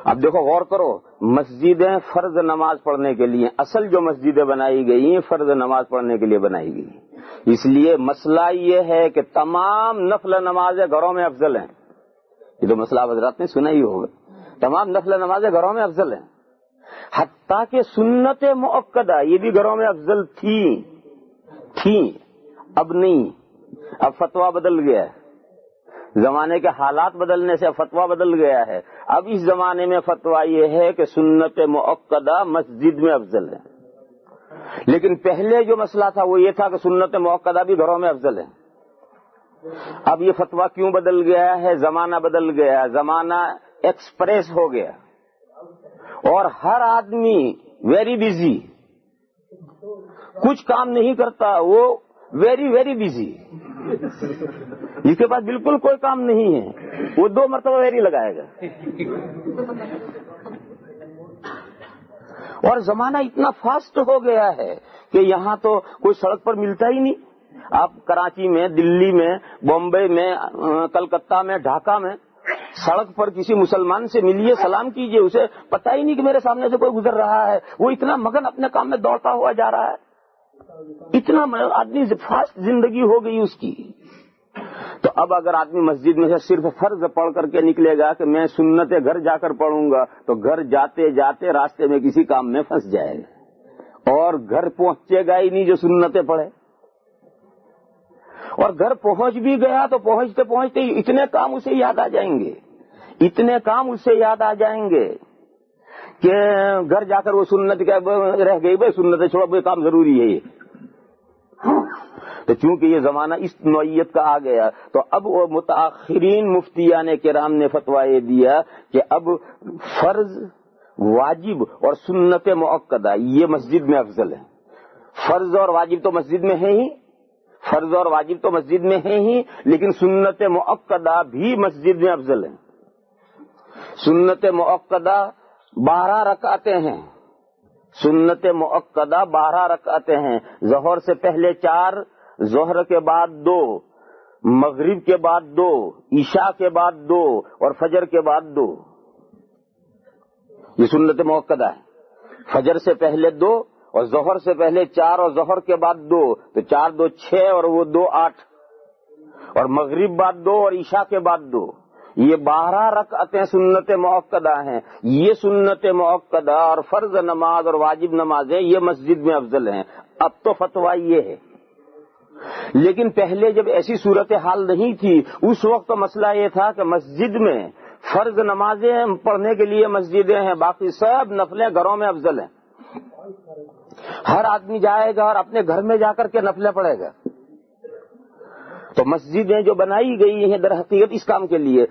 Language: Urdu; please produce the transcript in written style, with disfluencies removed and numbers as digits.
اب دیکھو غور کرو، مسجدیں فرض نماز پڑھنے کے لیے، اصل جو مسجدیں بنائی گئی ہیں فرض نماز پڑھنے کے لیے بنائی گئی، اس لیے مسئلہ یہ ہے کہ تمام نفل نمازیں گھروں میں افضل ہیں۔ یہ تو مسئلہ حضرات نے سنا ہی ہوگا، تمام نفل نمازیں گھروں میں افضل ہیں، حتیٰ کہ سنت مؤکدہ یہ بھی گھروں میں افضل تھی، اب نہیں، اب فتویٰ بدل گیا ہے، زمانے کے حالات بدلنے سے فتویٰ بدل گیا ہے۔ اب اس زمانے میں فتویٰ یہ ہے کہ سنت مؤکدہ مسجد میں افضل ہے، لیکن پہلے جو مسئلہ تھا وہ یہ تھا کہ سنت مؤکدہ بھی گھروں میں افضل ہے۔ اب یہ فتویٰ کیوں بدل گیا ہے؟ زمانہ بدل گیا، زمانہ ایکسپریس ہو گیا، اور ہر آدمی ویری بزی، کچھ کام نہیں کرتا، وہ ویری ویری بزی، جس کے پاس بالکل کوئی کام نہیں ہے وہ 2 مرتبہ ویری لگائے گا۔ اور زمانہ اتنا فاسٹ ہو گیا ہے کہ یہاں تو کوئی سڑک پر ملتا ہی نہیں۔ آپ کراچی میں، دلی میں، بمبئی میں، کلکتہ میں، ڈھاکہ میں سڑک پر کسی مسلمان سے ملیے، سلام کیجئے، اسے پتہ ہی نہیں کہ میرے سامنے سے کوئی گزر رہا ہے، وہ اتنا مگن اپنے کام میں دوڑتا ہوا جا رہا ہے، اتنا آدمی فاسٹ زندگی ہو گئی اس کی۔ تو اب اگر آدمی مسجد میں سے صرف فرض پڑھ کر کے نکلے گا کہ میں سنت گھر جا کر پڑھوں گا، تو گھر جاتے جاتے راستے میں کسی کام میں پھنس جائے گا، اور گھر پہنچے گا ہی نہیں جو سنتیں پڑھے، اور گھر پہنچ بھی گیا تو پہنچتے پہنچتے اتنے کام اسے یاد آ جائیں گے، اتنے کام اس سے یاد آ جائیں گے کہ گھر جا کر وہ سنت کیا رہ گئی، بھائی سنت چھوڑو، بھائی کام ضروری ہے یہ۔ تو چونکہ یہ زمانہ اس نوعیت کا آ گیا، تو اب وہ متاخرین مفتیان کرام نے فتویٰ یہ دیا کہ اب فرض، واجب اور سنت مؤکدہ یہ مسجد میں افضل ہے۔ فرض اور واجب تو مسجد میں ہے ہی، فرض اور واجب تو مسجد میں ہے ہی، لیکن سنت مؤکدہ بھی مسجد میں افضل ہے۔ سنت مؤکدہ 12 رکعتیں ہیں، سنت مؤکدہ 12 رکعتیں ہیں، ظہر سے پہلے 4، ظہر کے بعد 2، مغرب کے بعد 2، عشاء کے بعد 2 اور فجر کے بعد 2، یہ سنت مؤکدہ ہے۔ فجر سے پہلے 2 اور ظہر سے پہلے 4 اور ظہر کے بعد 2، تو 4 2 6 اور وہ 2 8، اور مغرب بعد 2 اور عشاء کے بعد 2، یہ 12 رکعتیں سنت مؤکدہ ہیں۔ یہ سنت مؤکدہ اور فرض نماز اور واجب نمازیں یہ مسجد میں افضل ہیں۔ اب تو فتویٰ یہ ہے، لیکن پہلے جب ایسی صورتحال نہیں تھی، اس وقت تو مسئلہ یہ تھا کہ مسجد میں فرض نمازیں پڑھنے کے لیے مسجدیں ہیں، باقی سب نفلیں گھروں میں افضل ہیں۔ ہر آدمی جائے گا اور اپنے گھر میں جا کر کے نفلیں پڑھے گا۔ تو مسجدیں جو بنائی گئی ہیں در حقیقت اس کام کے لیے،